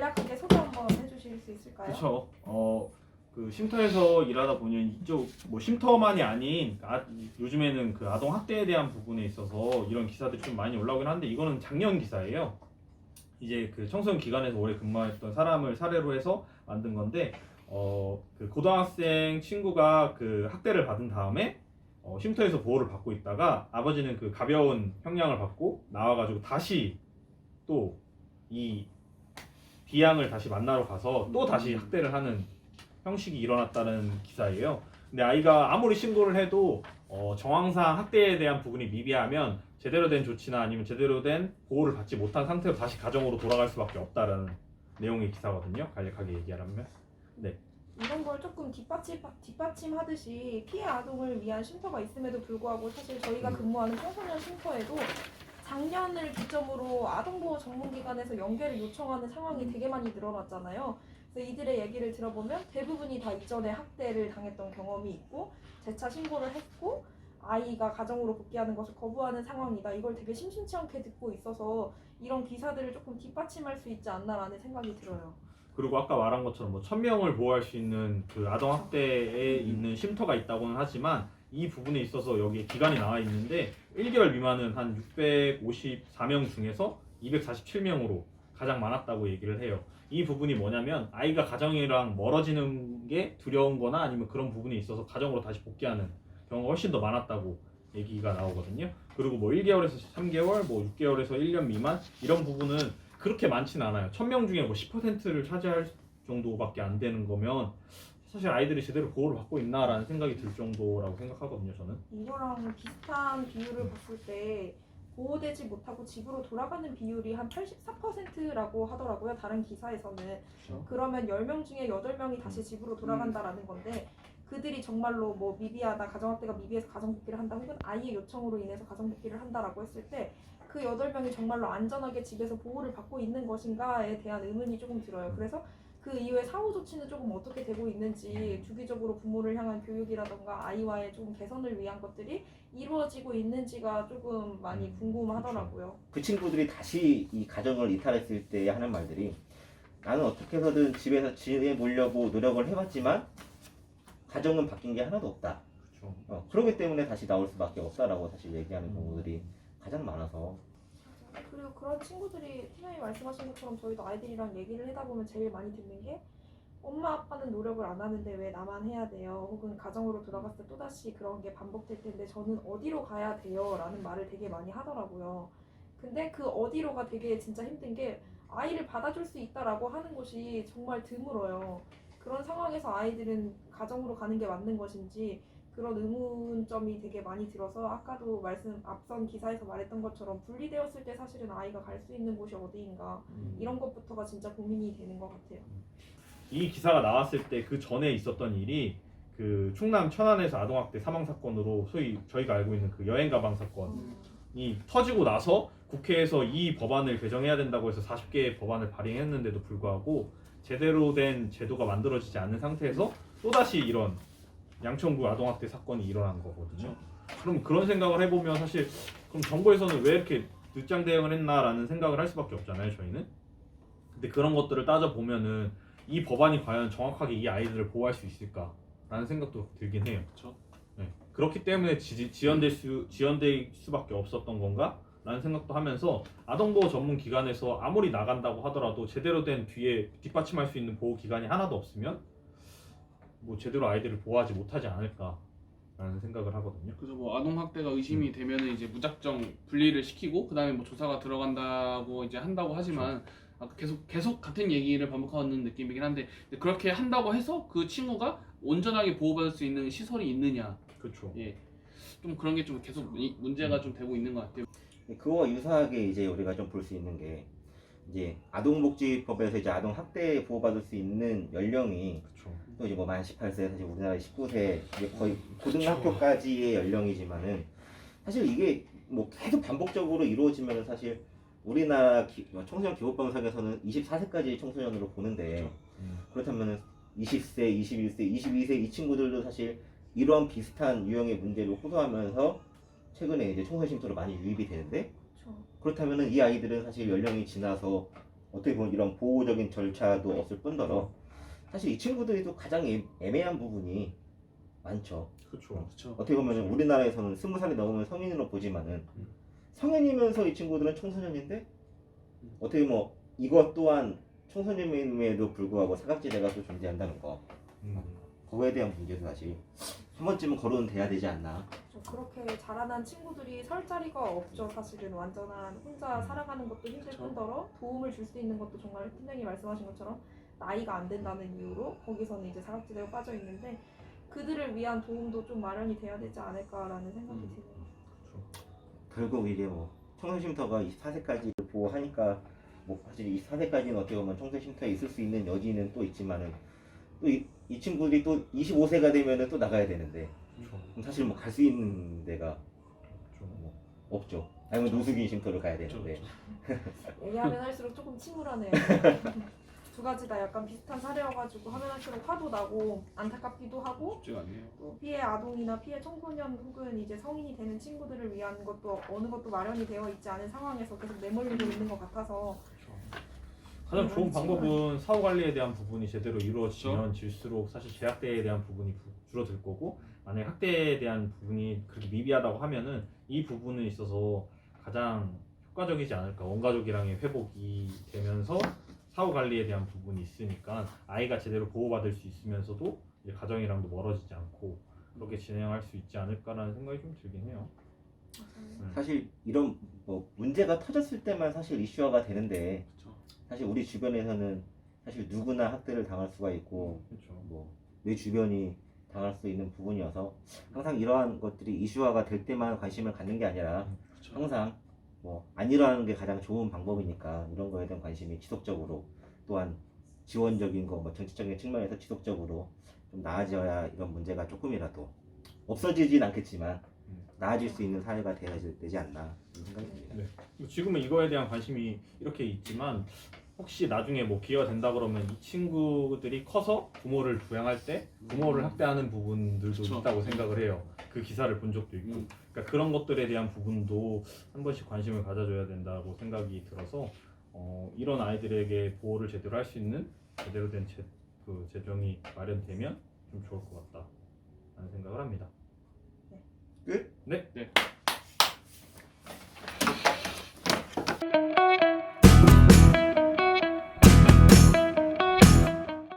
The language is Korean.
간략하게 소개 한번 해주실 수 있을까요? 그렇죠. 그 쉼터에서 일하다 보면 이쪽 뭐 쉼터만이 아닌 요즘에는 그 아동 학대에 대한 부분에 있어서 이런 기사들이 좀 많이 올라오긴 하는데 이거는 작년 기사예요. 이제 그 청소년 기관에서 오래 근무했던 사람을 사례로 해서 만든 건데 그 고등학생 친구가 그 학대를 받은 다음에 쉼터에서 보호를 받고 있다가 아버지는 그 가벼운 형량을 받고 나와가지고 다시 또 이 B양을 다시 만나러 가서 또 다시 학대를 하는 형식이 일어났다는 기사예요. 근데 아이가 아무리 신고를 해도 정황상 학대에 대한 부분이 미비하면 제대로 된 조치나 아니면 제대로 된 보호를 받지 못한 상태로 다시 가정으로 돌아갈 수밖에 없다라는 내용의 기사거든요. 간략하게 얘기하면. 네. 이런 걸 조금 뒷받침하듯이 피해 아동을 위한 쉼터가 있음에도 불구하고 사실 저희가 근무하는 청소년 쉼터에도 작년을 기점으로 아동보호 전문기관에서 연계를 요청하는 상황이 되게 많이 늘어났잖아요. 그래서 이들의 얘기를 들어보면 대부분이 다 이전에 학대를 당했던 경험이 있고 재차 신고를 했고 아이가 가정으로 복귀하는 것을 거부하는 상황이다. 이걸 되게 심심치 않게 듣고 있어서 이런 기사들을 조금 뒷받침할 수 있지 않나라는 생각이 들어요. 그리고 아까 말한 것처럼 뭐 1000명을 보호할 수 있는 그 아동 학대에 있는 쉼터가 있다고는 하지만 이 부분에 있어서 여기에 기간이 나와 있는데 1개월 미만은 한 654명 중에서 247명으로 가장 많았다고 얘기를 해요. 이 부분이 뭐냐면 아이가 가정이랑 멀어지는 게 두려운 거나 아니면 그런 부분에 있어서 가정으로 다시 복귀하는 경우가 훨씬 더 많았다고 얘기가 나오거든요. 그리고 뭐 1개월에서 3개월, 뭐 6개월에서 1년 미만 이런 부분은 그렇게 많진 않아요. 1000명 중에 뭐 10%를 차지할 정도밖에 안 되는 거면 사실 아이들이 제대로 보호를 받고 있나라는 생각이 들 정도라고 생각하거든요, 저는. 이거랑 비슷한 비율을 봤을 때 보호되지 못하고 집으로 돌아가는 비율이 한 84%라고 하더라고요. 다른 기사에서는. 그렇죠. 그러면 10명 중에 8명이 다시 집으로 돌아간다라는 건데 그들이 정말로 뭐 미비하다, 가정학대가 미비해서 가정복귀를 한다 혹은 아이의 요청으로 인해서 가정복귀를 한다라고 했을 때 그 8명이 정말로 안전하게 집에서 보호를 받고 있는 것인가에 대한 의문이 조금 들어요. 그래서 그 이후에 사후 조치는 조금 어떻게 되고 있는지 주기적으로 부모를 향한 교육이라던가 아이와의 조금 개선을 위한 것들이 이루어지고 있는지가 조금 많이 궁금하더라고요. 그 친구들이 다시 이 가정을 이탈했을 때 하는 말들이 나는 어떻게 해서든 집에서 지내보려고 노력을 해봤지만 가정은 바뀐 게 하나도 없다. 그렇죠. 그렇기 때문에 다시 나올 수밖에 없다라고 사실 얘기하는 경우들이 가장 많아서. 그리고 그런 친구들이 팀장님이 말씀하신 것처럼 저희도 아이들이랑 얘기를 하다 보면 제일 많이 듣는 게 엄마 아빠는 노력을 안 하는데 왜 나만 해야 돼요? 혹은 가정으로 돌아갔을 때 또다시 그런 게 반복될 텐데 저는 어디로 가야 돼요? 라는 말을 되게 많이 하더라고요. 근데 그 어디로가 되게 진짜 힘든 게 아이를 받아줄 수 있다라고 하는 곳이 정말 드물어요. 그런 상황에서 아이들은 가정으로 가는 게 맞는 것인지 그런 의문점이 되게 많이 들어서 아까도 앞선 기사에서 말했던 것처럼 분리되었을 때 사실은 아이가 갈 수 있는 곳이 어디인가 이런 것부터가 진짜 고민이 되는 것 같아요. 이 기사가 나왔을 때 그 전에 있었던 일이 그 충남 천안에서 아동학대 사망 사건으로 소위 저희가 알고 있는 그 여행 가방 사건이 터지고 나서 국회에서 이 법안을 개정해야 된다고 해서 40개의 법안을 발의했는데도 불구하고 제대로 된 제도가 만들어지지 않는 상태에서 또다시 이런 양천구 아동학대 사건이 일어난 거거든요. 그럼 그런 생각을 해보면 사실 그럼 정부에서는 왜 이렇게 늦장 대응을 했나라는 생각을 할 수밖에 없잖아요, 저희는. 근데 그런 것들을 따져보면은 이 법안이 과연 정확하게 이 아이들을 보호할 수 있을까라는 생각도 들긴 해요. 그렇죠. 네. 그렇기 때문에 지연될 수밖에 없었던 건가? 라는 생각도 하면서 아동보호 전문 기관에서 아무리 나간다고 하더라도 제대로 된 뒤에 뒷받침할 수 있는 보호 기관이 하나도 없으면 뭐 제대로 아이들을 보호하지 못하지 않을까라는 생각을 하거든요. 그래서 뭐 아동 학대가 의심이 되면은 이제 무작정 분리를 시키고 그다음에 뭐 조사가 들어간다고 이제 한다고 하지만 계속 같은 얘기를 반복하는 느낌이긴 한데 그렇게 한다고 해서 그 친구가 온전하게 보호받을 수 있는 시설이 있느냐? 그렇죠. 예, 좀 그런 게 좀 계속 문제가 좀 되고 있는 것 같아요. 그거와 유사하게 이제 우리가 좀 볼 수 있는 게 이제 아동복지법에서 이제 아동 학대 보호받을 수 있는 연령이 그렇죠. 또 이제 뭐 만 18세, 사실 우리나라 19세 이제 거의 고등학교까지의 연령이지만은 사실 이게 뭐 계속 반복적으로 이루어지면은 사실 우리나라 청소년 기본법상에서는 24세까지 청소년으로 보는데 그렇다면은 20세, 21세, 22세 이 친구들도 사실 이러한 비슷한 유형의 문제를 호소하면서 최근에 이제 청소년 쉼터로 많이 유입이 되는데 그렇죠. 그렇다면은 이 아이들은 사실 연령이 지나서 어떻게 보면 이런 보호적인 절차도 없을 뿐더러 사실 이 친구들이 또 가장 애매한 부분이 많죠. 그렇죠. 그렇죠. 어떻게 보면 우리나라에서는 20살이 넘으면 성인으로 보지만은 성인이면서 이 친구들은 청소년인데 어떻게 뭐 이것 또한 청소년임에도 불구하고 사각지대가 또 존재한다는 거. 그거에 대한 문제도 사실 한 번쯤은 거론은 돼야 되지 않나. 그렇게 자라난 친구들이 설 자리가 없죠. 사실은 완전한 혼자 살아가는 것도 힘들 그쵸. 뿐더러 도움을 줄 수 있는 것도 정말 팀장님이 말씀하신 것처럼 나이가 안 된다는 이유로 거기서는 이제 사각지대로 빠져 있는데 그들을 위한 도움도 좀 마련이 돼야 되지 않을까라는 생각이 드네요. 결국 이제 뭐 청소년쉼터가 24세까지 보호하니까 뭐 사실 24세까지는 어떻게 보면 청소년쉼터에 있을 수 있는 여지는 또 있지만은 또 이 친구들이 또 25세가 되면은 또 나가야 되는데 그럼 사실 뭐 갈 수 있는 데가 뭐 없죠. 아니면 노숙인 쉼터를 가야 되는데. 얘기하면 할수록 조금 침울하네요. 두 가지 다 약간 비슷한 사례여가지고 하면 할수록 화도 나고 안타깝기도 하고 쉽지가 않네요. 또 피해 아동이나 피해 청소년 혹은 이제 성인이 되는 친구들을 위한 것도 어느 것도 마련이 되어 있지 않은 상황에서 계속 내몰리고 있는 것 같아서 가장 좋은 방법은 사후 관리에 대한 부분이 제대로 이루어지면 질수록 사실 재학대에 대한 부분이 줄어들 거고 만약 학대에 대한 부분이 그렇게 미비하다고 하면은 이 부분에 있어서 가장 효과적이지 않을까. 원가족이랑의 회복이 되면서 사후 관리에 대한 부분이 있으니까 아이가 제대로 보호받을 수 있으면서도 이제 가정이랑도 멀어지지 않고 그렇게 진행할 수 있지 않을까라는 생각이 좀 들긴 해요. 사실 이런 뭐 문제가 터졌을 때만 사실 이슈화가 되는데 그렇죠. 사실 우리 주변에서는 사실 누구나 학대를 당할 수가 있고 그렇죠. 뭐 내 주변이 당할 수 있는 부분이어서 항상 이러한 것들이 이슈화가 될 때만 관심을 갖는 게 아니라 그렇죠. 항상 뭐 안 일어나는 게 가장 좋은 방법이니까 이런 거에 대한 관심이 지속적으로 또한 지원적인 거 뭐 정치적인 측면에서 지속적으로 좀 나아져야 이런 문제가 조금이라도 없어지진 않겠지만 나아질 수 있는 사회가 되어야 되지 않나 이런 생각이 듭니다. 네. 지금은 이거에 대한 관심이 이렇게 있지만 혹시 나중에 뭐 기회가 된다 그러면 이 친구들이 커서 부모를 부양할 때 부모를 학대하는 부분들도 그쵸. 있다고 생각을 해요. 그 기사를 본 적도 있고 그러니까 그런 것들에 대한 부분도 한 번씩 관심을 가져줘야 된다고 생각이 들어서 이런 아이들에게 보호를 제대로 할 수 있는 제대로 된 재정이 마련되면 좀 좋을 것 같다 라는 생각을 합니다. 끝? 네. 네.